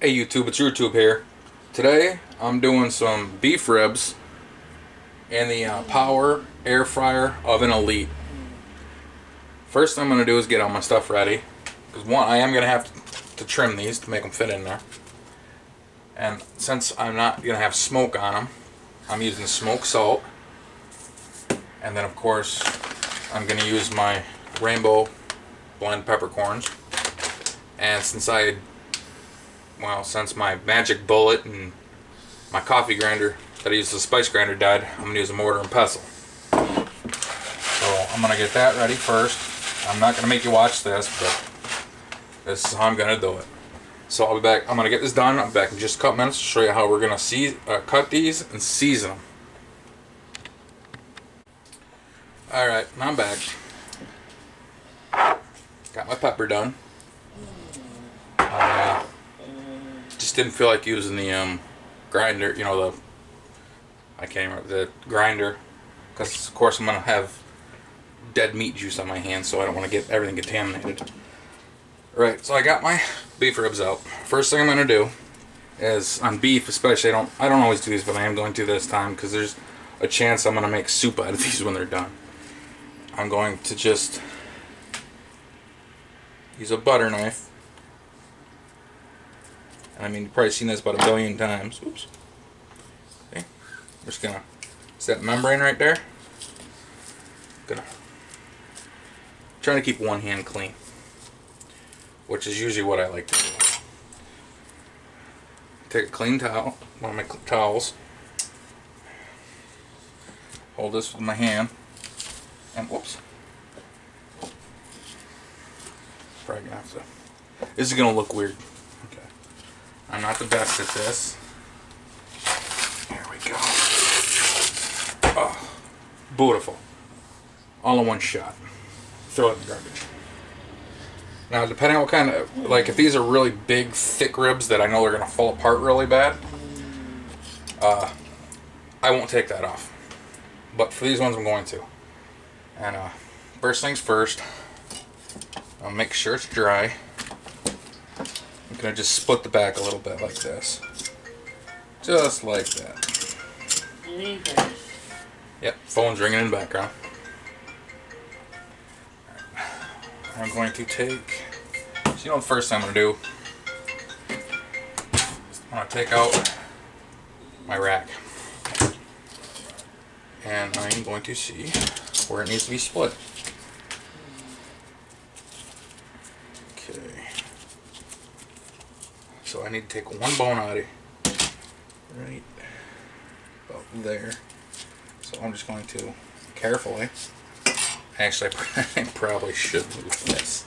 Hey YouTube, it's YouTube here. Today I'm doing some beef ribs in the Power Air Fryer Oven Elite. First thing I'm going to do is get all my stuff ready. Because one, I am going to have to trim these to make them fit in there. And since I'm not going to have smoke on them, I'm using smoked salt. And then of course I'm going to use my Rainbow blend peppercorns. And since my magic bullet and my coffee grinder that I used as a spice grinder died, I'm going to use a mortar and pestle. So I'm going to get that ready first. I'm not going to make you watch this, but this is how I'm going to do it. So I'll be back. I'm going to get this done. I'll be back in just a couple minutes to show you how we're going to cut these and season them. Alright, now I'm back. Got my pepper done. Just didn't feel like using the grinder, I can't remember, the grinder, because of course I'm going to have dead meat juice on my hands, so I don't want to get everything contaminated. Right, so I got my beef ribs out. First thing I'm going to do is, on beef especially, I don't always do these, but I am going to this time, because there's a chance I'm going to make soup out of these when they're done. I'm going to just use a butter knife. I mean, you've probably seen this about a billion times. Oops. Okay. I'm just gonna, see that membrane right there? Trying to keep one hand clean, which is usually what I like to do. Take a clean towel, one of my towels, hold this with my hand, and whoops. Probably gonna have to. This is gonna look weird. I'm not the best at this. There we go. Oh, beautiful. All in one shot. Throw it in the garbage. Now, depending on what kind of, if these are really big, thick ribs that I know they're going to fall apart really bad, I won't take that off. But for these ones, I'm going to. And first things first, I'll make sure it's dry. I'm going to just split the back a little bit like this. Just like that. Yep, phone's ringing in the background. I'm going to take, so the first thing I'm going to do, I'm going to take out my rack. And I'm going to see where it needs to be split. Okay. So I need to take one bone out of it, right about there. So I'm just going to carefully, actually I probably should move this.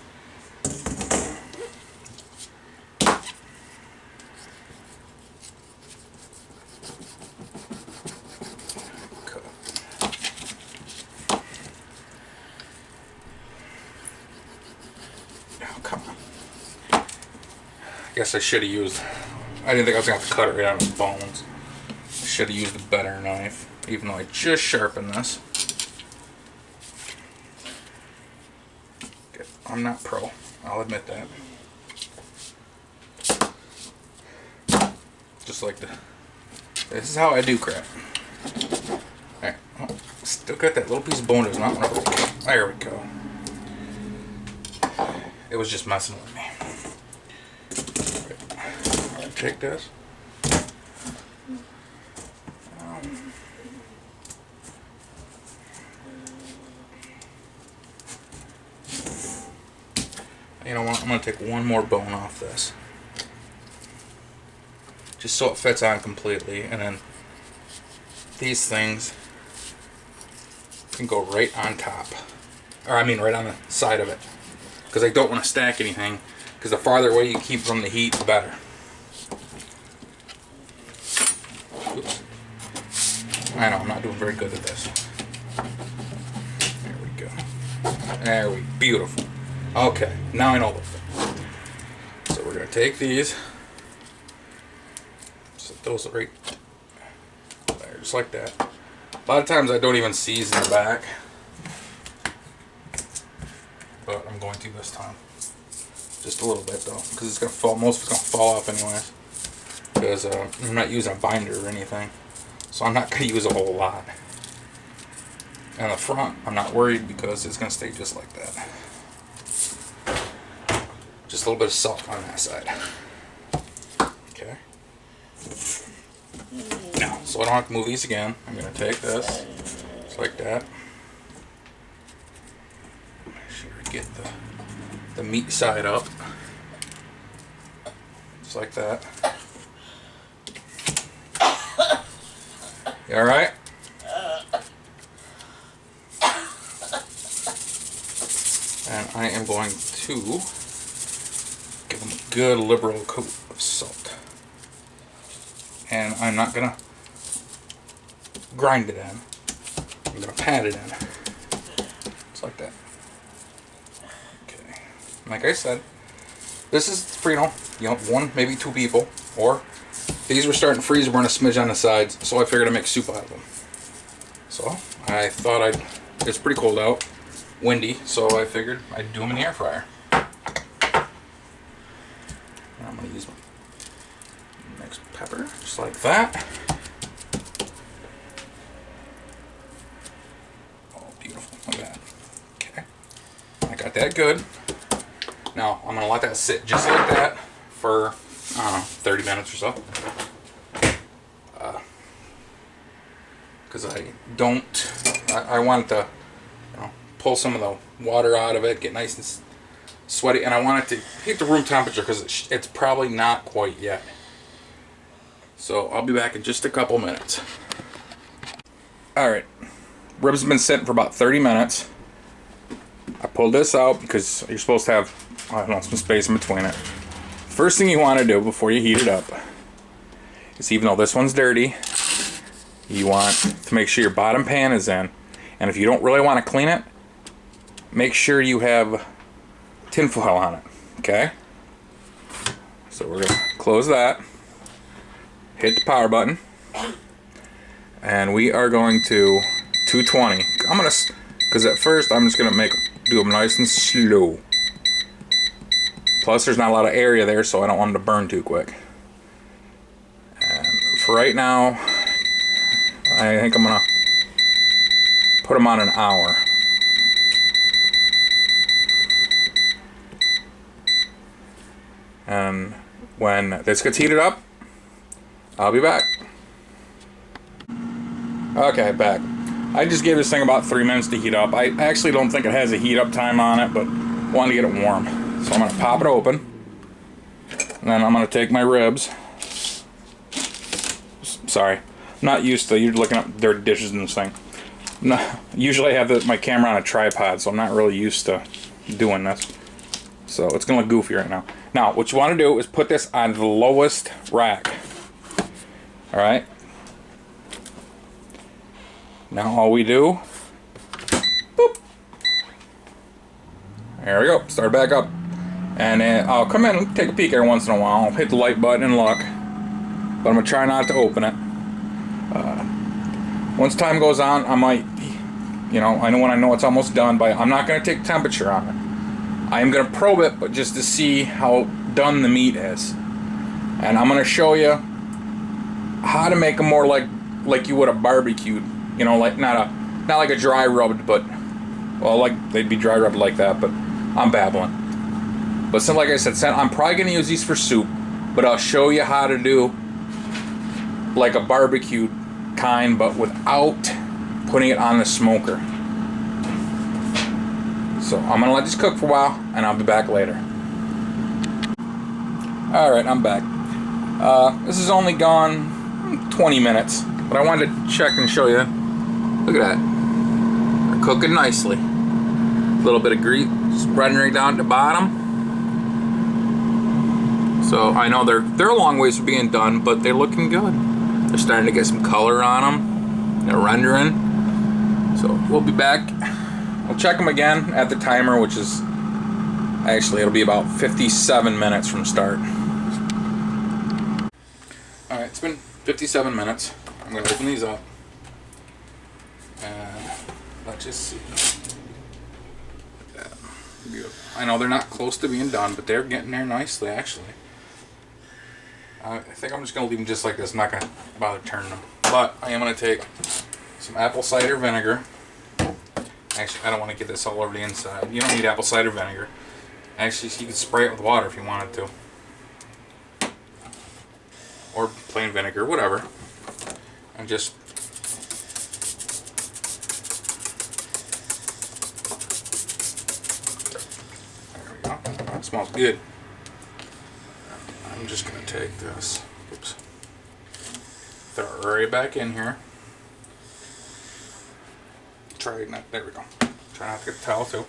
Oh, come on. I guess I should have used, I didn't think I was going to have to cut it right out of the bones. I should have used a better knife, even though I just sharpened this. Okay, I'm not pro, I'll admit that. Just like this is how I do crap. Alright, oh, still got that little piece of bone does not want to break. There we go. It was just messing with me. Take this. You know what? I'm going to take one more bone off this. Just so it fits on completely. And then these things can go right on top. Or I mean right on the side of it. Because I don't want to stack anything. Because the farther away you keep from the heat, the better. Oops. I know, I'm not doing very good at this. There we go. Beautiful. Okay, now I know what to do. So we're going to take these. Set those right there, just like that. A lot of times I don't even season the back. But I'm going to this time. Just a little bit though, because it's gonna fall. Most of it's gonna fall off anyways. because I'm not using a binder or anything. So I'm not going to use a whole lot. And the front, I'm not worried because it's going to stay just like that. Just a little bit of salt on that side. Okay. Now, so I don't have to move these again, I'm going to take this, just like that. Make sure to get the meat side up. Just like that. You alright? And I am going to give them a good liberal coat of salt. And I'm not going to grind it in. I'm going to pat it in. Just like that. Okay. Like I said, this is for, you know, one, maybe two people. Or these were starting to freeze, weren't a smidge on the sides, so I figured I'd make soup out of them. So I thought it's pretty cold out, windy, so I figured I'd do them in the air fryer. And I'm going to use my mixed pepper, just like that. Oh, beautiful, look at that. Okay, I got that good. Now I'm going to let that sit just like that for, I don't know, 30 minutes or so. Because I want to, you know, pull some of the water out of it, get nice and sweaty, and I want it to hit the room temperature because it's probably not quite yet. So I'll be back in just a couple minutes. Alright, ribs have been sitting for about 30 minutes. I pulled this out because you're supposed to have, I don't know, some space in between it. First thing you want to do before you heat it up is, even though this one's dirty, you want to make sure your bottom pan is in. And if you don't really want to clean it, make sure you have tinfoil on it. Okay? So we're going to close that. Hit the power button. And we are going to 220. I'm going to, because at first I'm just going to do them nice and slow. Plus there's not a lot of area there, so I don't want them to burn too quick. And for right now, I think I'm going to put them on an hour. And when this gets heated up, I'll be back. Okay, back. I just gave this thing about 3 minutes to heat up. I actually don't think it has a heat up time on it, but wanted to get it warm. So I'm going to pop it open. And then I'm going to take my ribs. Sorry. I'm not used to, you're looking at dirty dishes in this thing. Usually I have my camera on a tripod, so I'm not really used to doing this. So it's going to look goofy right now. Now, what you want to do is put this on the lowest rack. Alright? Now all we do, boop. There we go, start back up. And I'll come in and take a peek every once in a while. I'll hit the light button and look. But I'm going to try not to open it. Once time goes on, I might, you know, when I know it's almost done, but I'm not going to take temperature on it. I am going to probe it, but just to see how done the meat is. And I'm going to show you how to make them more like you would a barbecued. You know, like not like a dry rubbed, but, well, like they'd be dry rubbed like that, but I'm babbling. But so, like I said, I'm probably going to use these for soup, but I'll show you how to do like a barbecued kind, but without putting it on the smoker. So I'm going to let this cook for a while, and I'll be back later. Alright, I'm back. This has only gone 20 minutes, but I wanted to check and show you. Look at that. They're cooking nicely. A little bit of grease spreading right down at the bottom. So I know they're a long ways from being done, but they're looking good. They're starting to get some color on them. They're rendering. So we'll be back. We'll check them again at the timer, which is actually, it'll be about 57 minutes from start. Alright, it's been 57 minutes. I'm going to open these up. And let's just see. Look at that. Beautiful. I know they're not close to being done, but they're getting there nicely, actually. I think I'm just going to leave them just like this. I'm not going to bother turning them. But I am going to take some apple cider vinegar. Actually, I don't want to get this all over the inside. You don't need apple cider vinegar. Actually, you could spray it with water if you wanted to. Or plain vinegar, whatever. And just... There we go. That smells good. I'm just going to take this. Oops. Throw it right back in here. Try not, there we go. Try not to get the towel too.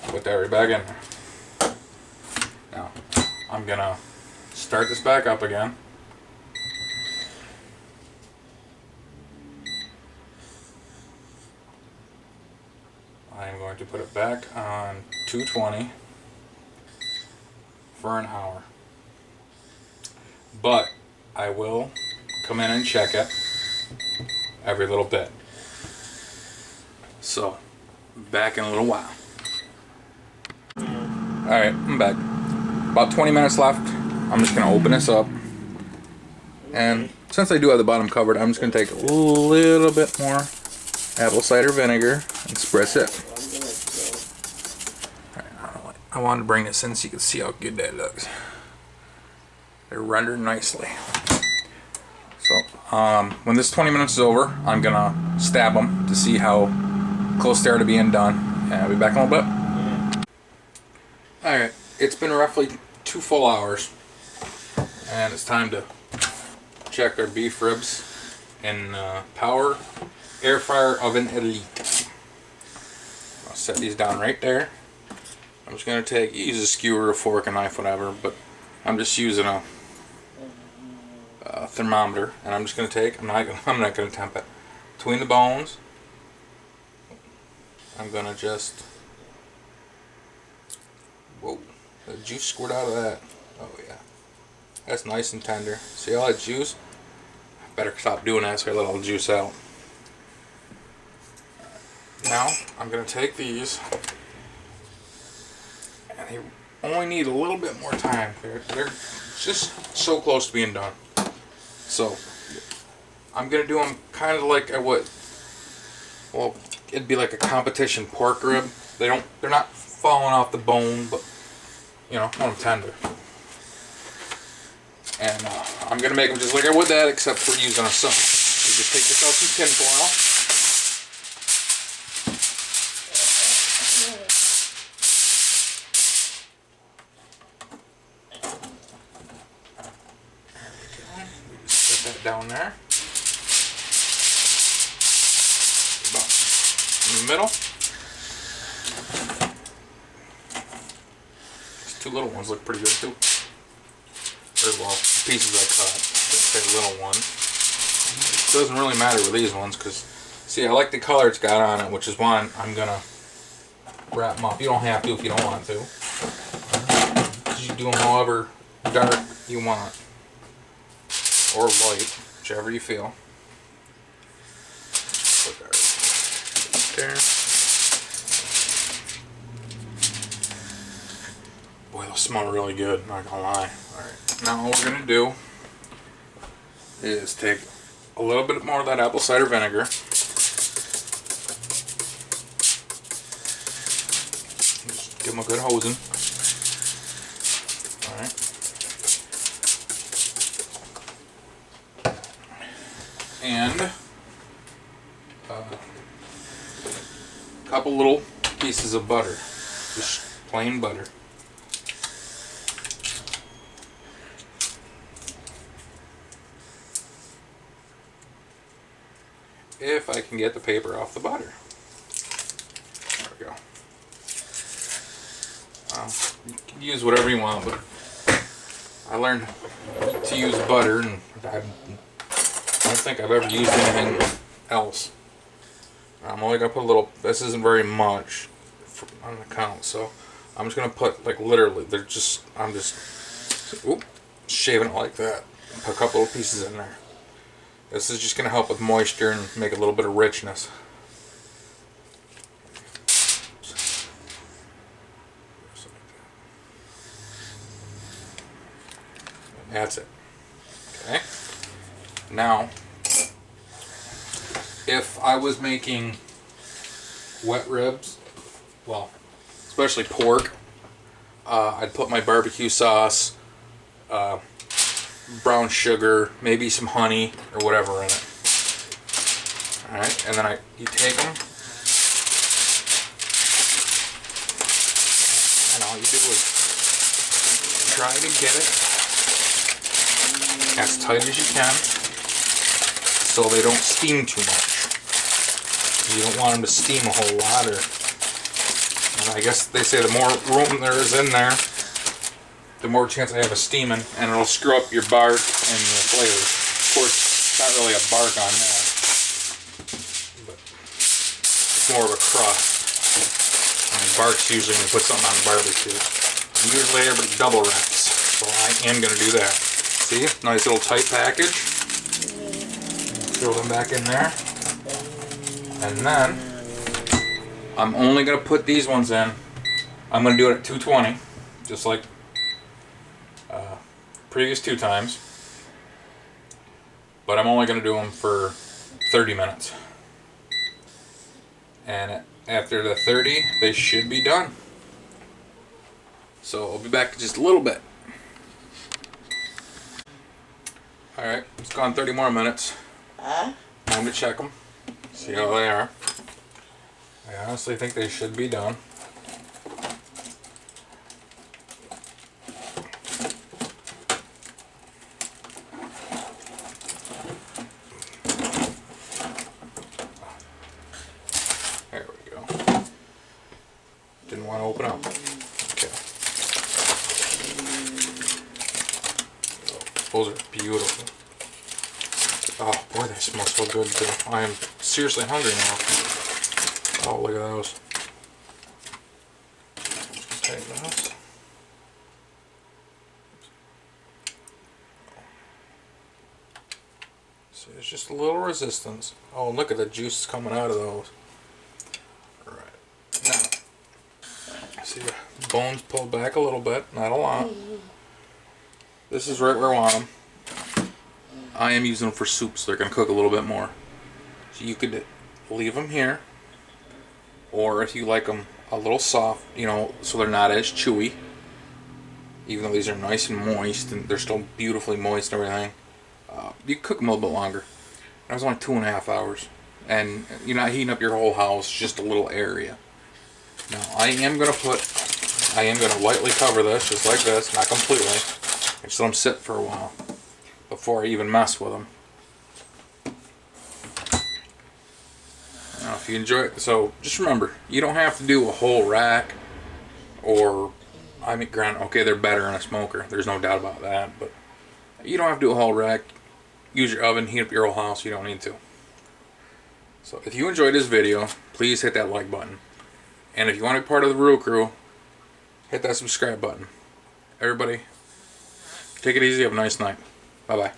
Put that right back in there. Now, I'm gonna start this back up again. I'm going to put it back on 220 for an hour. But I will come in and check it every little bit. So, back in a little while. Alright, I'm back. About 20 minutes left. I'm just going to open this up. And since I do have the bottom covered, I'm just going to take a little bit more apple cider vinegar and spritz it. Alright, I wanted to bring this in so you can see how good that looks. They're rendered nicely. So, when this 20 minutes is over, I'm going to stab them to see how close they are to being done. And I'll be back in a little bit. Alright, it's been roughly 2 full hours. And it's time to check our beef ribs in Power Air Fryer Oven Elite. I'll set these down right there. I'm just going to use a skewer, a fork, a knife, whatever, but I'm just using a thermometer, and I'm just going to I'm not going to temp it. Between the bones, I'm going to just, whoa, the juice squirt out of that. Oh yeah, that's nice and tender. See all that juice? I better stop doing that so I let all the juice out. Now, I'm going to take these, and they only need a little bit more time. They're just so close to being done. So, I'm going to do them kind of like I would, well, it'd be like a competition pork rib. They're not falling off the bone, but, you know, I want them tender. And I'm going to make them just like I would that, except for using a salt. You just take yourself some tin foil. Down there, about in the middle. These 2 little ones look pretty good too. Or well, pieces I cut. Didn't say little ones. It doesn't really matter with these ones because, see, I like the color it's got on it, which is why I'm gonna wrap them up. You don't have to if you don't want to. You do them however dark you want. Or light, whichever you feel. Put that right there. Boy, they'll smell really good, not gonna lie. Alright, now all we're gonna do is take a little bit more of that apple cider vinegar. Just give them a good hosing. Alright. And a couple little pieces of butter, just plain butter. If I can get the paper off the butter. There we go. You can use whatever you want, but I learned to use butter, and I don't think I've ever used anything else. I'm only going to put a little, this isn't very much on the count, so I'm just going to put, like, literally, I'm just shaving it like that. Put a couple of pieces in there. This is just going to help with moisture and make a little bit of richness. That's it. Okay. Now, if I was making wet ribs, well, especially pork, I'd put my barbecue sauce, brown sugar, maybe some honey or whatever in it. Alright, and then you take them, and all you do is try to get it as tight as you can so they don't steam too much. You don't want them to steam a whole lot, and I guess they say the more room there is in there, the more chance I have of steaming, and it'll screw up your bark and the flavors. Of course, it's not really a bark on that, but it's more of a crust. I mean, bark's usually when you put something on barbecue. And usually everybody double wraps, so I am going to do that. See, nice little tight package. Throw them back in there. And then, I'm only going to put these ones in. I'm going to do it at 220, just like previous 2 times. But I'm only going to do them for 30 minutes. And after the 30, they should be done. So I'll be back in just a little bit. Alright, it's gone 30 more minutes. Time to check them. See how they are. I honestly think they should be done. There we go. Didn't want to open up. Okay. Those are beautiful. Oh boy, they smell so good too. I am seriously hungry now. Oh, look at those. Take those. See, there's just a little resistance. Oh, and look at the juice coming out of those. Alright. Now, see the bones pulled back a little bit, not a lot. This is right where I want them. I am using them for soups. They're going to cook a little bit more. So you could leave them here. Or if you like them a little soft, you know, so they're not as chewy. Even though these are nice and moist and they're still beautifully moist and everything. You can cook them a little bit longer. That was only 2.5 hours. And you're not heating up your whole house, just a little area. Now I am going to lightly cover this, just like this, not completely. Just let them sit for a while before I even mess with them. Now, if you enjoy it, so just remember, you don't have to do a whole rack, or I mean, granted, okay, they're better in a smoker. There's no doubt about that, but you don't have to do a whole rack. Use your oven, heat up your whole house. You don't need to. So, if you enjoyed this video, please hit that like button, and if you want to be part of the Real Crew, hit that subscribe button. Everybody, take it easy. Have a nice night. Bye-bye.